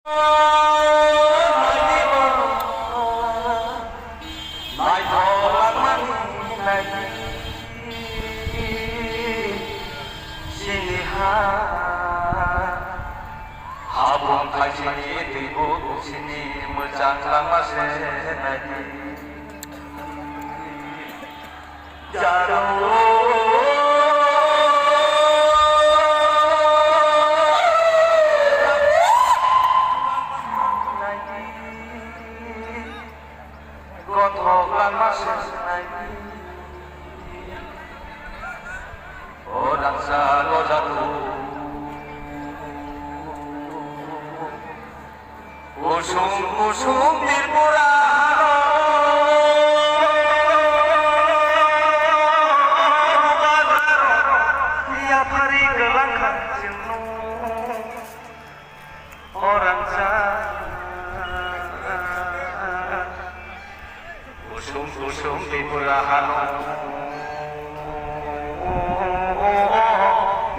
Habung kajini tibu sini mejang lama senadi jauh gotok lama senadi orang salo jatuh Usung Tirpurano tiap hari gelangkan jenuh orang jahat usung Tirpurano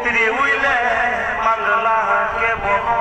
Tiriwile manggelah kebono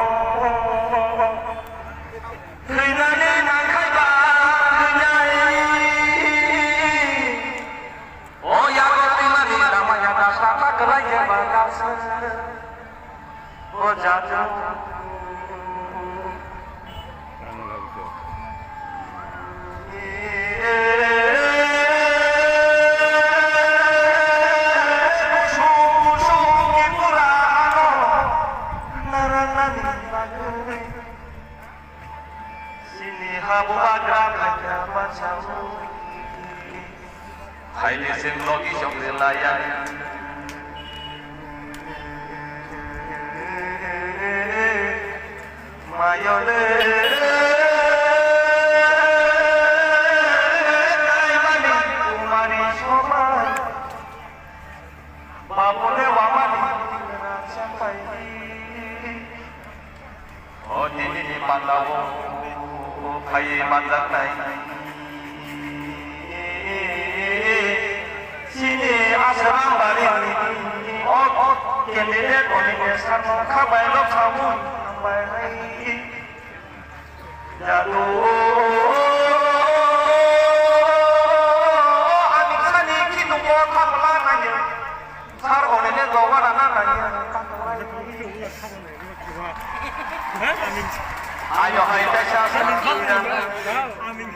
Habu bagra kaca bacamu, hai lesim logi jom relayan, mayole, kaimani kumari soman, babule wamani sampai, oh ini Pandawa. Hai mandak nai sini asram bari oh kendele konine sarno khabai lo khamu ambai hai jadu ani khani kinu ko khamla nai sar onene gowara na nai ayo hai desa amin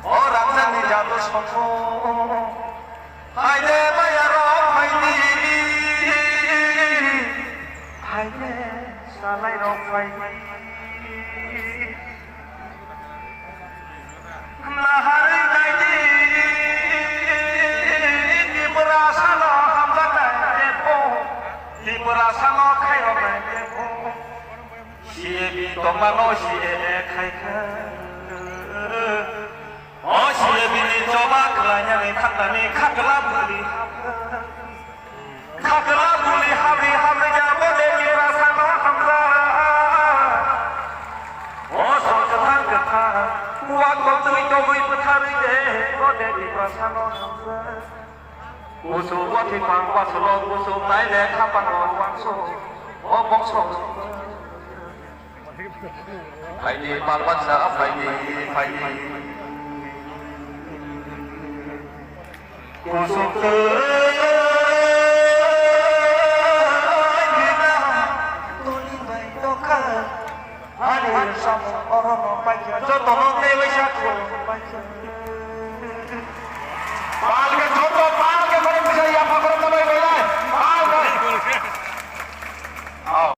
orang seni jatuh songko hai de bayaro hai di hai de salai rok hai nahari nai di berasa lo hamba nai depo di berasa lo kai lo nai depo Sibi tomano siye khaika Oh sibi ni coba kelanya ni thakani khakla buli habri jabo de ki rasano hamza Oh sojang katha wa ko tui to bui pathari de ko de ki rasano hamza Usu wa thi pang wa solo usu nai le khapan wan so Oh bok so phải đi ban quan xã phải đi cuộc sống tôi